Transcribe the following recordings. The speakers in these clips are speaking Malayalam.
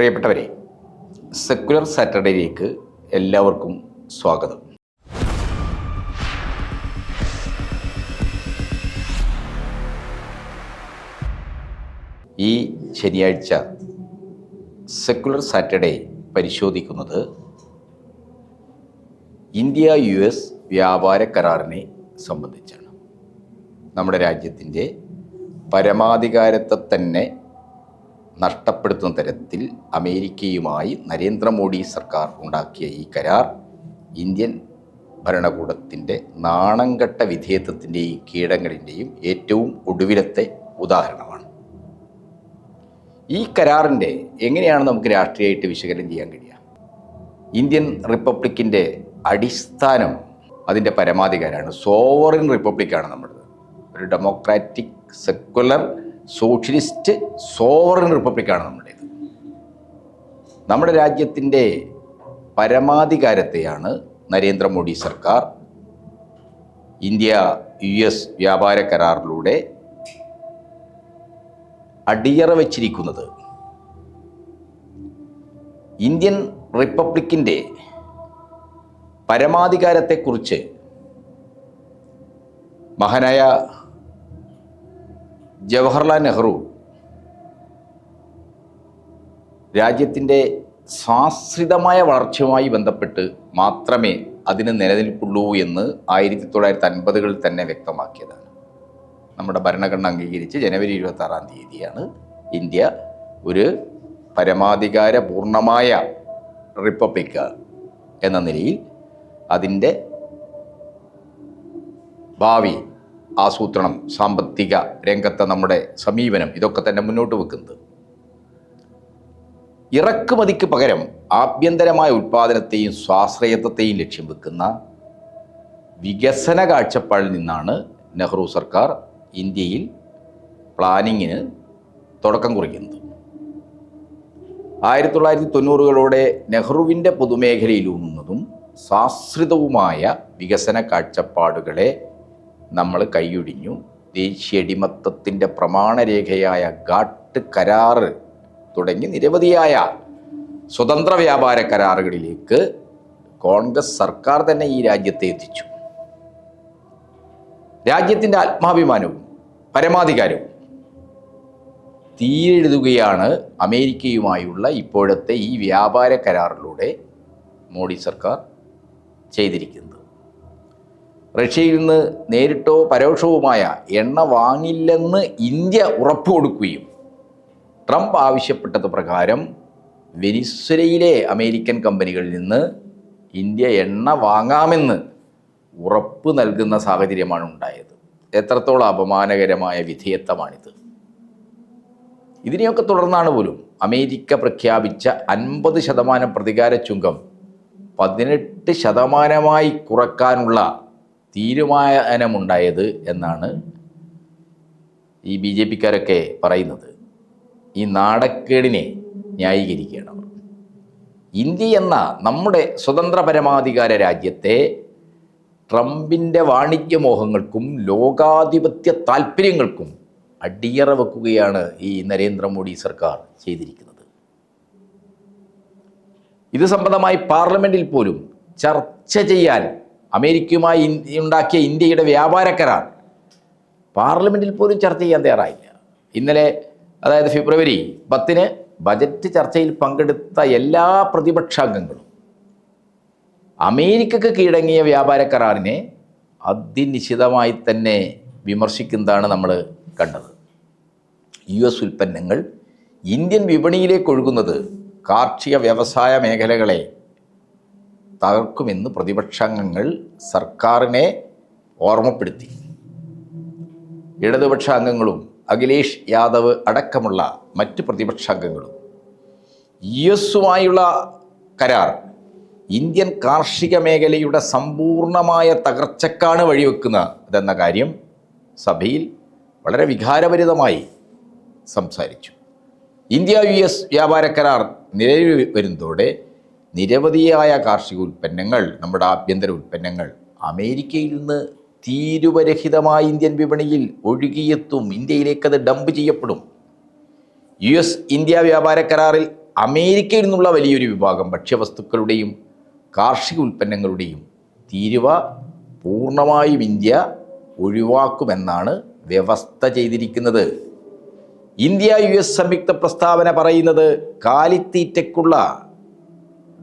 പ്രിയപ്പെട്ടവരെ, സെക്കുലർ സാറ്റർഡേയിലേക്ക് എല്ലാവർക്കും സ്വാഗതം. ഈ ശനിയാഴ്ച സെക്കുലർ സാറ്റർഡേ പരിശോധിക്കുന്നത് ഇന്ത്യ US വ്യാപാര കരാറിനെ സംബന്ധിച്ചാണ്. നമ്മുടെ രാജ്യത്തിൻ്റെ പരമാധികാരത്തെ തന്നെ നഷ്ടപ്പെടുത്തുന്ന തരത്തിൽ അമേരിക്കയുമായി നരേന്ദ്രമോദി സർക്കാർ ഉണ്ടാക്കിയ ഈ കരാർ ഇന്ത്യൻ ഭരണകൂടത്തിൻ്റെ നാണംകെട്ട വിധേയത്വത്തിൻ്റെയും കീടങ്ങളിൻ്റെയും ഏറ്റവും ഒടുവിലത്തെ ഉദാഹരണമാണ്. ഈ കരാറിൻ്റെ എങ്ങനെയാണ് നമുക്ക് രാഷ്ട്രീയമായിട്ട് വിശകലനം ചെയ്യാൻ കഴിയുക? ഇന്ത്യൻ റിപ്പബ്ലിക്കിൻ്റെ അടിസ്ഥാനം അതിൻ്റെ പരമാധികാരമാണ്. സോവറിൻ റിപ്പബ്ലിക്കാണ് നമ്മുടേത്. ഒരു ഡെമോക്രാറ്റിക് സെക്കുലർ സോഷ്യലിസ്റ്റ് സോവറിൻ റിപ്പബ്ലിക്കാണ് നമ്മുടേത്. നമ്മുടെ രാജ്യത്തിൻ്റെ പരമാധികാരത്തെയാണ് നരേന്ദ്രമോദി സർക്കാർ ഇന്ത്യ US വ്യാപാര കരാറിലൂടെ അടിയറ വച്ചിരിക്കുന്നത്. ഇന്ത്യൻ റിപ്പബ്ലിക്കിൻ്റെ പരമാധികാരത്തെക്കുറിച്ച് മഹാനായ ജവഹർലാൽ നെഹ്റു രാജ്യത്തിൻ്റെ സാശ്രിതമായ വളർച്ചയുമായി ബന്ധപ്പെട്ട് മാത്രമേ അതിന് നിലനിൽപ്പുള്ളൂ എന്ന് 1950-കളിൽ തന്നെ വ്യക്തമാക്കിയതാണ്. നമ്മുടെ ഭരണഘടന അംഗീകരിച്ച് ജനുവരി 26-ാം തീയതിയാണ് ഇന്ത്യ ഒരു പരമാധികാര പൂർണ്ണമായ റിപ്പബ്ലിക്ക് എന്ന നിലയിൽ അതിൻ്റെ ഭാവി ആസൂത്രണം, സാമ്പത്തിക രംഗത്തെ നമ്മുടെ സമീപനം, ഇതൊക്കെ തന്നെ മുന്നോട്ട് വെക്കുന്നത്. ഇറക്കുമതിക്ക് പകരം ആഭ്യന്തരമായ ഉൽപ്പാദനത്തെയും സ്വാശ്രയത്വത്തെയും ലക്ഷ്യം വെക്കുന്ന വികസന കാഴ്ചപ്പാടിൽ നിന്നാണ് നെഹ്റു സർക്കാർ ഇന്ത്യയിൽ പ്ലാനിങ്ങിന് തുടക്കം കുറിക്കുന്നത്. 1990-കളോടെ നെഹ്റുവിൻ്റെ പൊതുമേഖലയിലൂന്നുന്നതും സാശ്രിതവുമായ വികസന കാഴ്ചപ്പാടുകളെ നമ്മൾ കൈയൊഴിഞ്ഞു ദേശീയടിമത്തത്തിൻ്റെ പ്രമാണരേഖയായ ഗാട്ട് കരാറ് തുടങ്ങി നിരവധിയായ സ്വതന്ത്ര വ്യാപാര കരാറുകളിലേക്ക് കോൺഗ്രസ് സർക്കാർ തന്നെ ഈ രാജ്യത്തെ എത്തിച്ചു. രാജ്യത്തിൻ്റെ ആത്മാഭിമാനവും പരമാധികാരവും തീരെഴുതുകയാണ് അമേരിക്കയുമായുള്ള ഇപ്പോഴത്തെ ഈ വ്യാപാര കരാറിലൂടെ മോഡി സർക്കാർ ചെയ്തിരിക്കുന്നത്. റഷ്യയിൽ നിന്ന് നേരിട്ടോ പരോക്ഷവുമായ എണ്ണ വാങ്ങില്ലെന്ന് ഇന്ത്യ ഉറപ്പ് കൊടുക്കുകയും ട്രംപ് ആവശ്യപ്പെട്ടത് പ്രകാരം വെനിസ്വേലയിലെ അമേരിക്കൻ കമ്പനികളിൽ നിന്ന് ഇന്ത്യ എണ്ണ വാങ്ങാമെന്ന് ഉറപ്പ് നൽകുന്ന സാഹചര്യമാണ് ഉണ്ടായത്. എത്രത്തോളം അപമാനകരമായ വിധേയത്വമാണിത്! ഇതിനെയൊക്കെ തുടർന്നാണ് പോലും അമേരിക്ക പ്രഖ്യാപിച്ച 50% പ്രതികാര ചുങ്കം 18% കുറക്കാനുള്ള തീരുമാനമുണ്ടായത് എന്നാണ് ഈ BJPക്കാരൊക്കെ പറയുന്നത്. ഈ നാടക്കേടിനെ ന്യായീകരിക്കണം. ഇന്ത്യ എന്ന നമ്മുടെ സ്വതന്ത്ര പരമാധികാര രാജ്യത്തെ ട്രംപിൻ്റെ വാണിജ്യമോഹങ്ങൾക്കും ലോകാധിപത്യ താല്പര്യങ്ങൾക്കും അടിയറ വെക്കുകയാണ് ഈ നരേന്ദ്രമോദി സർക്കാർ ചെയ്തിരിക്കുന്നത്. ഇത് സംബന്ധമായി പാർലമെൻറ്റിൽ പോലും ചർച്ച ചെയ്യാൻ അമേരിക്കയുമായി ഉണ്ടാക്കിയ ഇന്ത്യയുടെ വ്യാപാര കരാർ പാർലമെൻറ്റിൽ പോലും ചർച്ച ചെയ്യാൻ തയ്യാറായില്ല. ഇന്നലെ, അതായത് ഫെബ്രുവരി 10-ന് ബജറ്റ് ചർച്ചയിൽ പങ്കെടുത്ത എല്ലാ പ്രതിപക്ഷാംഗങ്ങളും അമേരിക്കക്ക് കീഴടങ്ങിയ വ്യാപാര കരാറിനെ അതിനിശിതമായി തന്നെ വിമർശിക്കുന്നതാണ് നമ്മൾ കണ്ടത്. US ഉൽപ്പന്നങ്ങൾ ഇന്ത്യൻ വിപണിയിലേക്ക് ഒഴുകുന്നത് കാർഷിക വ്യവസായ മേഖലകളെ തകർക്കുമെന്ന് പ്രതിപക്ഷാംഗങ്ങൾ സർക്കാരിനെ ഓർമ്മപ്പെടുത്തി. ഇടതുപക്ഷ അംഗങ്ങളും അഖിലേഷ് യാദവ് അടക്കമുള്ള മറ്റ് പ്രതിപക്ഷാംഗങ്ങളും US-ഉമായുള്ള കരാർ ഇന്ത്യൻ കാർഷിക മേഖലയുടെ സമ്പൂർണമായ തകർച്ചക്കാണ് വഴിവെക്കുന്നതെന്ന കാര്യം സഭയിൽ വളരെ വികാരഭരിതമായി സംസാരിച്ചു. ഇന്ത്യ US വ്യാപാര കരാർ നിലവിൽ വരുന്നതോടെ നിരവധിയായ കാർഷിക ഉൽപ്പന്നങ്ങൾ, നമ്മുടെ ആഭ്യന്തര ഉൽപ്പന്നങ്ങൾ അമേരിക്കയിൽ നിന്ന് തീരുവരഹിതമായി ഇന്ത്യൻ വിപണിയിൽ ഒഴുകിയെത്തും. ഇന്ത്യയിലേക്കത് ഡംപ് ചെയ്യപ്പെടും. US ഇന്ത്യ വ്യാപാര കരാറിൽ അമേരിക്കയിൽ നിന്നുള്ള വലിയൊരു വിഭാഗം ഭക്ഷ്യവസ്തുക്കളുടെയും കാർഷിക ഉൽപ്പന്നങ്ങളുടെയും തീരുവ പൂർണ്ണമായും ഇന്ത്യ ഒഴിവാക്കുമെന്നാണ് വ്യവസ്ഥ ചെയ്തിരിക്കുന്നത്. ഇന്ത്യ US സംയുക്ത പ്രസ്താവന പറയുന്നത് കാലിത്തീറ്റയ്ക്കുള്ള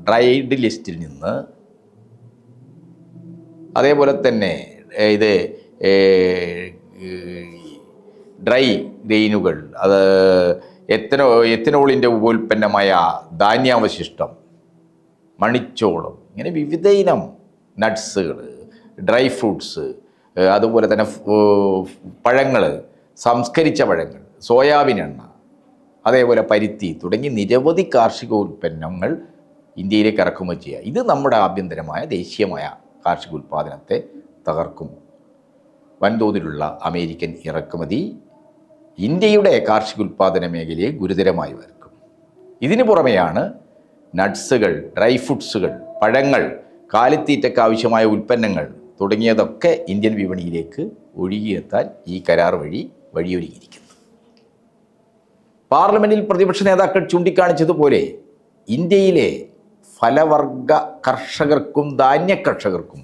ഡ്രൈഡ് ലിസ്റ്റിൽ നിന്ന്, അതേപോലെ തന്നെ ഇത് ഡ്രൈ ഗ്രെയിനുകൾ, അത് എത്തനോളിൻ്റെ ഉപോൽപ്പന്നമായ ധാന്യാവശിഷ്ടം, മണിച്ചോളം, ഇങ്ങനെ വിവിധ ഇനം നട്ട്സുകൾ, ഡ്രൈ ഫ്രൂട്ട്സ്, അതുപോലെ തന്നെ പഴങ്ങൾ, സംസ്കരിച്ച പഴങ്ങൾ, സോയാബീൻ എണ്ണ, അതേപോലെ പരുത്തി തുടങ്ങി നിരവധി കാർഷിക ഉൽപ്പന്നങ്ങൾ ഇന്ത്യയിലേക്ക് ഇറക്കുമതി ചെയ്യുക. ഇത് നമ്മുടെ ആഭ്യന്തരമായ ദേശീയമായ കാർഷിക ഉൽപ്പാദനത്തെ തകർക്കും. വൻതോതിലുള്ള അമേരിക്കൻ ഇറക്കുമതി ഇന്ത്യയുടെ കാർഷിക ഉൽപ്പാദന മേഖലയെ ഗുരുതരമായി വർക്കും. ഇതിനു പുറമെയാണ് നട്ട്സുകൾ, ഡ്രൈ ഫ്രൂട്ട്സുകൾ, പഴങ്ങൾ, കാലിത്തീറ്റയ്ക്ക് ആവശ്യമായ ഉൽപ്പന്നങ്ങൾ തുടങ്ങിയതൊക്കെ ഇന്ത്യൻ വിപണിയിലേക്ക് ഒഴുകിയെത്താൻ ഈ കരാർ വഴി വഴിയൊരുങ്ങിയിരിക്കുന്നു. പാർലമെൻറ്റിൽ പ്രതിപക്ഷ നേതാക്കൾ ചൂണ്ടിക്കാണിച്ചതുപോലെ ഇന്ത്യയിലെ ഫലവർഗ കർഷകർക്കും ധാന്യ കർഷകർക്കും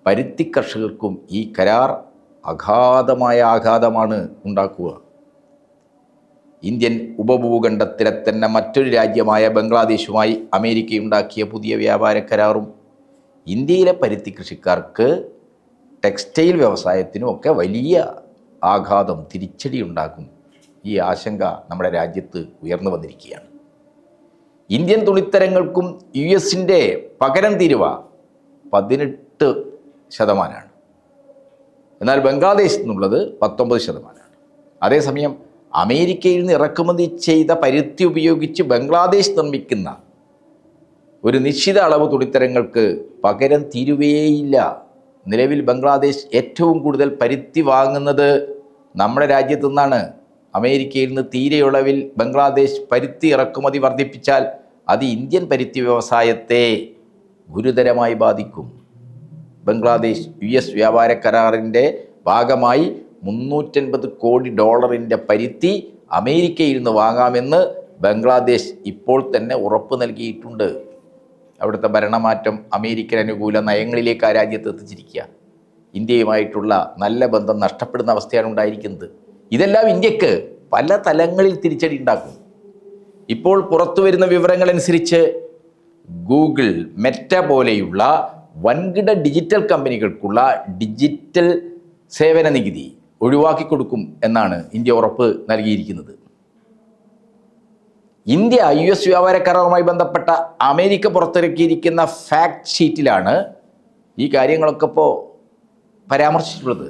പരുത്തി കർഷകർക്കും ഈ കരാർ അഗാധമായ ആഘാതമാണ് ഉണ്ടാക്കുക. ഇന്ത്യൻ ഉപഭൂഖണ്ഡത്തിലെ തന്നെ മറ്റൊരു രാജ്യമായ ബംഗ്ലാദേശുമായി അമേരിക്കയുണ്ടാക്കിയ പുതിയ വ്യാപാര കരാറും ഇന്ത്യയിലെ പരുത്തി കൃഷിക്കാർക്ക്, ടെക്സ്റ്റൈൽ വ്യവസായത്തിനും ഒക്കെ വലിയ ആഘാതം, തിരിച്ചടി ഉണ്ടാക്കും. ഈ ആശങ്ക നമ്മുടെ രാജ്യത്ത് ഉയർന്നു വന്നിരിക്കുകയാണ്. ഇന്ത്യൻ തുണിത്തരങ്ങൾക്കും US-ൻ്റെ പകരം തീരുവ 18%, എന്നാൽ ബംഗ്ലാദേശിൽ നിന്നുള്ളത് 19%. അതേസമയം അമേരിക്കയിൽ നിന്ന് ഇറക്കുമതി ചെയ്ത പരുത്തി ഉപയോഗിച്ച് ബംഗ്ലാദേശ് നിർമ്മിക്കുന്ന ഒരു നിശ്ചിത അളവ് തുണിത്തരങ്ങൾക്ക് പകരം തീരുവയേയില്ല. നിലവിൽ ബംഗ്ലാദേശ് ഏറ്റവും കൂടുതൽ പരുത്തി വാങ്ങുന്നത് നമ്മുടെ രാജ്യത്തു നിന്നാണ്. അമേരിക്കയിൽ നിന്ന് തീരെയുളവിൽ ബംഗ്ലാദേശ് പരുത്തി ഇറക്കുമതി വർദ്ധിപ്പിച്ചാൽ അത് ഇന്ത്യൻ പരുത്തി വ്യവസായത്തെ ഗുരുതരമായി ബാധിക്കും. ബംഗ്ലാദേശ് US വ്യാപാര കരാറിൻ്റെ ഭാഗമായി $350 കോടി പരുത്തി അമേരിക്കയിൽ നിന്ന് വാങ്ങാമെന്ന് ബംഗ്ലാദേശ് ഇപ്പോൾ തന്നെ ഉറപ്പ് നൽകിയിട്ടുണ്ട്. അവിടുത്തെ ഭരണമാറ്റം അമേരിക്കൻ അനുകൂല നയങ്ങളിലേക്ക് ആ രാജ്യത്ത് എത്തിച്ചിരിക്കുക. ഇന്ത്യയുമായിട്ടുള്ള നല്ല ബന്ധം നഷ്ടപ്പെടുന്ന അവസ്ഥയാണ് ഉണ്ടായിരിക്കുന്നത്. ഇതെല്ലാം ഇന്ത്യക്ക് പല തലങ്ങളിൽ തിരിച്ചടി ഉണ്ടാക്കും. ഇപ്പോൾ പുറത്തു വരുന്ന വിവരങ്ങളനുസരിച്ച് ഗൂഗിൾ, മെറ്റ പോലെയുള്ള വൻകിട ഡിജിറ്റൽ കമ്പനികൾക്കുള്ള ഡിജിറ്റൽ സേവന നികുതി ഒഴിവാക്കിക്കൊടുക്കും എന്നാണ് ഇന്ത്യ ഉറപ്പ് നൽകിയിരിക്കുന്നത്. ഇന്ത്യ US വ്യാപാര കരാറുമായി ബന്ധപ്പെട്ട അമേരിക്ക പുറത്തിറക്കിയിരിക്കുന്ന ഫാക്ട് ഷീറ്റിലാണ് ഈ കാര്യങ്ങളൊക്കെ ഇപ്പോൾ പരാമർശിച്ചിട്ടുള്ളത്.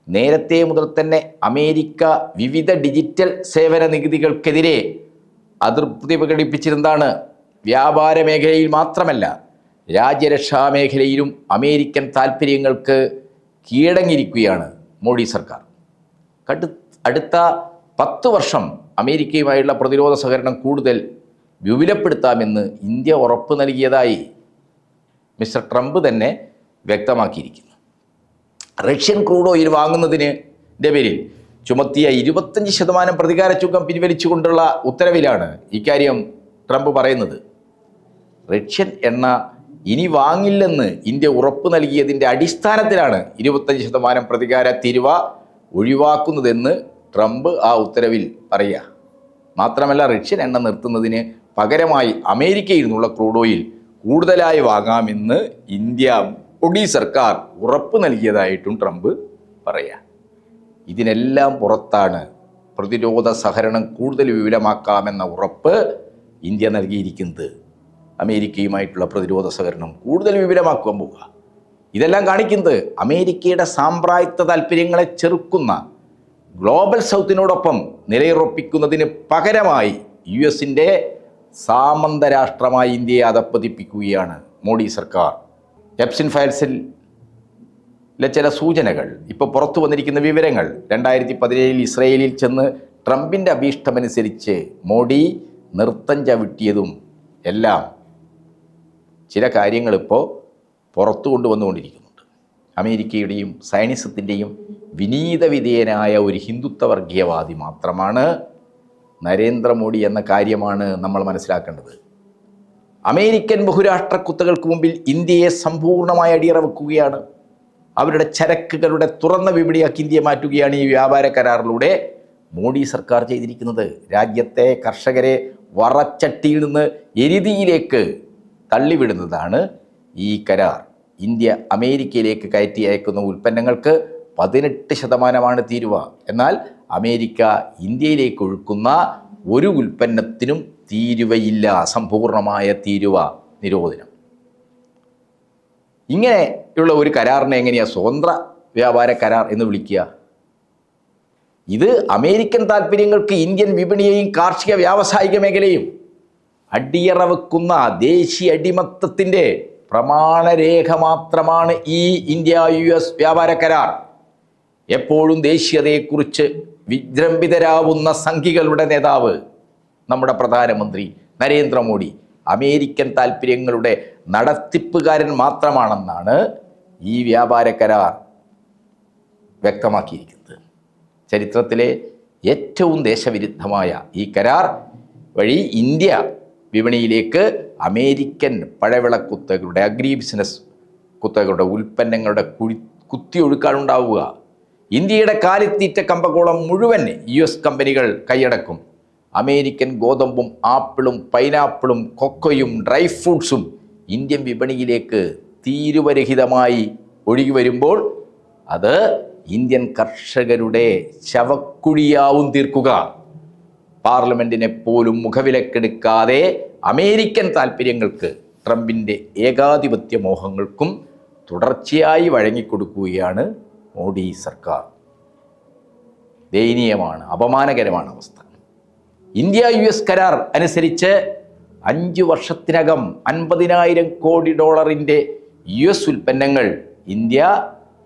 നേരത്തെ മുതൽ തന്നെ അമേരിക്ക വിവിധ ഡിജിറ്റൽ സേവന നികുതികൾക്കെതിരെ അതൃപ്തി പ്രകടിപ്പിച്ചിരുന്നതാണ്. വ്യാപാര മേഖലയിൽ മാത്രമല്ല, രാജ്യരക്ഷാ മേഖലയിലും അമേരിക്കൻ താൽപ്പര്യങ്ങൾക്ക് കീഴടങ്ങിയിരിക്കുകയാണ് മോഡി സർക്കാർ. അടുത്ത 10 വർഷം അമേരിക്കയുമായുള്ള പ്രതിരോധ സഹകരണം കൂടുതൽ വിപുലപ്പെടുത്താമെന്ന് ഇന്ത്യ ഉറപ്പ് നൽകിയതായി മിസ്റ്റർ ട്രംപ് തന്നെ വ്യക്തമാക്കിയിരിക്കുന്നു. റഷ്യൻ ക്രൂഡ് ഓയിൽ വാങ്ങുന്നതിൻ്റെ പേരിൽ ചുമത്തിയ 25% പ്രതികാര ചുങ്കം പിൻവലിച്ചുകൊണ്ടുള്ള ഉത്തരവിലാണ് ഇക്കാര്യം ട്രംപ് പറയുന്നത്. റഷ്യൻ എണ്ണ ഇനി വാങ്ങില്ലെന്ന് ഇന്ത്യ ഉറപ്പ് നൽകിയതിൻ്റെ അടിസ്ഥാനത്തിലാണ് 25% പ്രതികാര തീരുവ ഒഴിവാക്കുന്നതെന്ന് ട്രംപ് ആ ഉത്തരവിൽ പറയുക. മാത്രമല്ല, റഷ്യൻ എണ്ണ നിർത്തുന്നതിന് പകരമായി അമേരിക്കയിൽ നിന്നുള്ള ക്രൂഡ് ഓയിൽ കൂടുതലായി വാങ്ങാമെന്ന് ഇന്ത്യ മോഡി സർക്കാർ ഉറപ്പ് നൽകിയതായിട്ടും ട്രംപ് പറയുക. ഇതിനെല്ലാം പുറത്താണ് പ്രതിരോധ സഹകരണം കൂടുതൽ വിപുലമാക്കാമെന്ന ഉറപ്പ് ഇന്ത്യ നൽകിയിരിക്കുന്നത്. അമേരിക്കയുമായിട്ടുള്ള പ്രതിരോധ സഹകരണം കൂടുതൽ വിപുലമാക്കുവാൻ പോവുക. ഇതെല്ലാം കാണിക്കുന്നത് അമേരിക്കയുടെ സാമ്രാജ്യത്വ താൽപ്പര്യങ്ങളെ ചെറുക്കുന്ന ഗ്ലോബൽ സൗത്തിനോടൊപ്പം നിലയുറപ്പിക്കുന്നതിന് പകരമായി US-ൻ്റെ സാമന്ത രാഷ്ട്രമായി ഇന്ത്യയെ അധപ്പതിപ്പിക്കുകയാണ് മോഡി സർക്കാർ. എപ്സിൻ ഫയൽസിലെ ചില സൂചനകൾ, ഇപ്പോൾ പുറത്തു വന്നിരിക്കുന്ന വിവരങ്ങൾ, 2017 ഇസ്രയേലിൽ ചെന്ന് ട്രംപിൻ്റെ അഭീഷ്ടമനുസരിച്ച് മോഡി നൃത്തം ചവിട്ടിയതും എല്ലാം ചില കാര്യങ്ങളിപ്പോൾ പുറത്തു കൊണ്ടുവന്നുകൊണ്ടിരിക്കുന്നുണ്ട്. അമേരിക്കയുടെയും സയനിസത്തിൻ്റെയും വിനീത വിധേയനായ ഒരു ഹിന്ദുത്വ വർഗീയവാദി മാത്രമാണ് നരേന്ദ്രമോദി എന്ന കാര്യമാണ് നമ്മൾ മനസ്സിലാക്കേണ്ടത്. അമേരിക്കൻ ബഹുരാഷ്ട്ര കുത്തകൾക്ക് മുമ്പിൽ ഇന്ത്യയെ സമ്പൂർണ്ണമായി അടിയറ വെക്കുകയാണ്. അവരുടെ ചരക്കുകളുടെ തുറന്ന വിപണിയാക്കി ഇന്ത്യയെ മാറ്റുകയാണ് ഈ വ്യാപാര കരാറിലൂടെ മോഡി സർക്കാർ ചെയ്തിരിക്കുന്നത്. രാജ്യത്തെ കർഷകരെ വറച്ചട്ടിയിൽ നിന്ന് എരുതിയിലേക്ക് തള്ളിവിടുന്നതാണ് ഈ കരാർ. ഇന്ത്യ അമേരിക്കയിലേക്ക് കയറ്റി അയക്കുന്ന ഉൽപ്പന്നങ്ങൾക്ക് 18% തീരുവ. എന്നാൽ അമേരിക്ക ഇന്ത്യയിലേക്ക് ഒഴുക്കുന്ന ഒരു ഉൽപ്പന്നത്തിനും തീരുവയില്ല, സമ്പൂർണമായ തീരുവ നിരോധനം. ഇങ്ങനെയുള്ള ഒരു കരാറിനെ എങ്ങനെയാണ് സ്വതന്ത്ര വ്യാപാര കരാർ എന്ന് വിളിക്കുക? ഇത് അമേരിക്കൻ താല്പര്യങ്ങൾക്ക് ഇന്ത്യൻ വിപണിയെയും കാർഷിക വ്യാവസായിക മേഖലയും അടിയറ വെക്കുന്ന ദേശീയ അടിമത്തത്തിൻ്റെ പ്രമാണരേഖ മാത്രമാണ് ഈ ഇന്ത്യ-US വ്യാപാര കരാർ. എപ്പോഴും ദേശീയതയെക്കുറിച്ച് വിജൃംഭിതരാവുന്ന സംഘികളുടെ നേതാവ് നമ്മുടെ പ്രധാനമന്ത്രി നരേന്ദ്രമോദി അമേരിക്കൻ താല്പര്യങ്ങളുടെ നടത്തിപ്പുകാരൻ മാത്രമാണെന്നാണ് ഈ വ്യാപാര കരാർ വ്യക്തമാക്കിയിരിക്കുന്നത്. ചരിത്രത്തിലെ ഏറ്റവും ദേശവിരുദ്ധമായ ഈ കരാർ വഴി ഇന്ത്യ വിപണിയിലേക്ക് അമേരിക്കൻ പഴവിള കുത്തകളുടെ അഗ്രി ബിസിനസ് കുത്തകളുടെ ഉൽപ്പന്നങ്ങളുടെ കുത്തിയൊഴുക്കാനുണ്ടാവുക. ഇന്ത്യയുടെ കാലിത്തീറ്റ കമ്പകോളം മുഴുവൻ US കമ്പനികൾ കൈയടക്കും. അമേരിക്കൻ ഗോതമ്പും ആപ്പിളും പൈനാപ്പിളും കൊക്കോയും ഡ്രൈ ഫ്രൂട്ട്സും ഇന്ത്യൻ വിപണിയിലേക്ക് തീരുവരഹിതമായി ഒഴുകി വരുമ്പോൾ അത് ഇന്ത്യൻ കർഷകരുടെ ശവക്കുഴിയാവും തീർക്കുക. പാർലമെൻറ്റിനെ പോലും മുഖവിലക്കെടുക്കാതെ അമേരിക്കൻ താല്പര്യങ്ങൾക്ക്, ട്രംപിൻ്റെ ഏകാധിപത്യ മോഹങ്ങൾക്കും തുടർച്ചയായി വഴങ്ങിക്കൊടുക്കുകയാണ് മോഡി സർക്കാർ. ദയനീയമാണ്, അപമാനകരമാണ് അവസ്ഥ. ഇന്ത്യ-US കരാർ അനുസരിച്ച് 5 വർഷത്തിനകം $50,000 കോടി US ഉൽപ്പന്നങ്ങൾ ഇന്ത്യ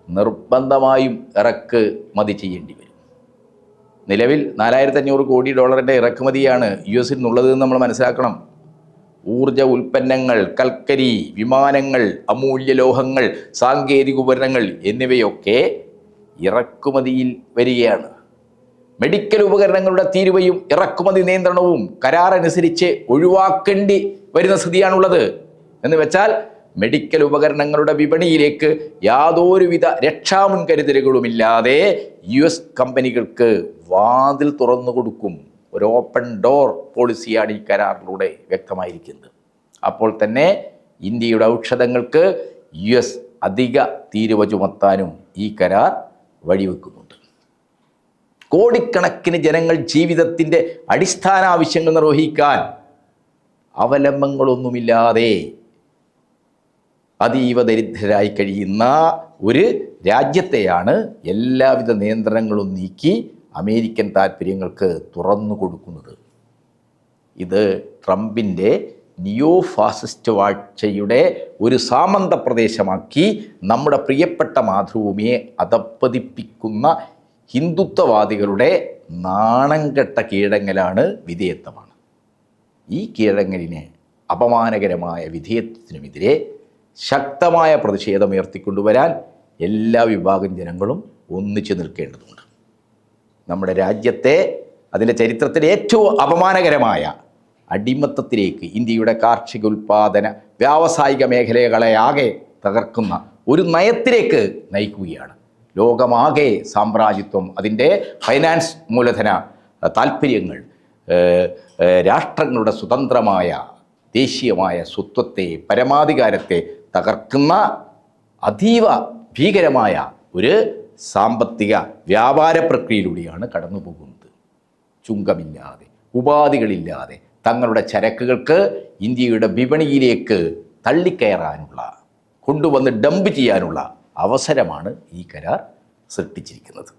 നിർബന്ധമായും ഇറക്കുമതി ചെയ്യേണ്ടി വരും. നിലവിൽ $4,500 കോടി ഇറക്കുമതിയാണ് US നിന്നുള്ളത് എന്ന് നമ്മൾ മനസ്സിലാക്കണം. ഊർജ ഉൽപ്പന്നങ്ങൾ, കൽക്കരി, വിമാനങ്ങൾ, അമൂല്യ ലോഹങ്ങൾ, സാങ്കേതിക ഉപകരണങ്ങൾ എന്നിവയൊക്കെ ഇറക്കുമതിയിൽ വരികയാണ്. മെഡിക്കൽ ഉപകരണങ്ങളുടെ തീരുവയും ഇറക്കുമതി നിയന്ത്രണവും കരാർ അനുസരിച്ച് ഒഴിവാക്കേണ്ടി വരുന്ന സ്ഥിതിയാണുള്ളത്. എന്ന് വെച്ചാൽ മെഡിക്കൽ ഉപകരണങ്ങളുടെ വിപണിയിലേക്ക് യാതൊരുവിധ രക്ഷാമുൻകരുതലുകളുമില്ലാതെ US കമ്പനികൾക്ക് വാതിൽ തുറന്നു കൊടുക്കും. ഒരു ഓപ്പൺ ഡോർ പോളിസിയാണ് ഈ കരാറിലൂടെ വ്യക്തമായിരിക്കുന്നത്. അപ്പോൾ തന്നെ ഇന്ത്യയുടെ ഔഷധങ്ങൾക്ക് US അധിക തീരുവ ചുമത്താനും ഈ കരാർ വഴിവെക്കുന്നുണ്ട്. കോടിക്കണക്കിന് ജനങ്ങൾ ജീവിതത്തിൻ്റെ അടിസ്ഥാന ആവശ്യങ്ങൾ നിർവഹിക്കാൻ അവലംബങ്ങളൊന്നുമില്ലാതെ അതീവ ദരിദ്രരായി കഴിയുന്ന ഒരു രാജ്യത്തെയാണ് എല്ലാവിധ നിയന്ത്രണങ്ങളും നീക്കി അമേരിക്കൻ താല്പര്യങ്ങൾക്ക് തുറന്നു കൊടുക്കുന്നത്. ഇത് ട്രംപിൻ്റെ നിയോ ഫാസിസ്റ്റ് വാഴ്ചയുടെ ഒരു സാമന്ത പ്രദേശമാക്കി നമ്മുടെ പ്രിയപ്പെട്ട മാതൃഭൂമിയെ അധപ്പതിപ്പിക്കുന്ന ഹിന്ദുത്വവാദികളുടെ നാണംകെട്ട കീഴടങ്ങലാണ് വിധേയത്വമാണ്. ഈ കീഴടങ്ങലിന് അപമാനകരമായ വിധേയത്വത്തിനുമെതിരെ ശക്തമായ പ്രതിഷേധം ഉയർത്തിക്കൊണ്ടുവരാൻ എല്ലാ വിഭാഗം ജനങ്ങളും ഒന്നിച്ചു നിൽക്കേണ്ടതുണ്ട്. നമ്മുടെ രാജ്യത്തെ അതിൻ്റെ ചരിത്രത്തിലെ ഏറ്റവും അപമാനകരമായ അടിമത്തത്തിലേക്ക് ഇന്ത്യയുടെ കാർഷിക ഉൽപ്പാദന വ്യാവസായിക മേഖലകളെ ആകെ തകർക്കുന്ന ഒരു നയത്തിലേക്ക് നയിക്കുകയാണ്. ലോകമാകെ സാമ്രാജ്യത്വം, അതിൻ്റെ ഫൈനാൻസ് മൂലധന താൽപ്പര്യങ്ങൾ, രാഷ്ട്രങ്ങളുടെ സ്വതന്ത്രമായ ദേശീയമായ സ്വത്വത്തെ, പരമാധികാരത്തെ തകർക്കുന്ന അതീവ ഭീകരമായ ഒരു സാമ്പത്തിക വ്യാപാര പ്രക്രിയയിലൂടെയാണ് കടന്നു പോകുന്നത്. ചുങ്കമില്ലാതെ, ഉപാധികളില്ലാതെ തങ്ങളുടെ ചരക്കുകൾക്ക് ഇന്ത്യയുടെ വിപണിയിലേക്ക് തള്ളിക്കയറാനുള്ള, കൊണ്ടുവന്ന് ഡംപ് ചെയ്യാനുള്ള അവസരമാണ് ഈ കരാർ സൃഷ്ടിച്ചിരിക്കുന്നത്.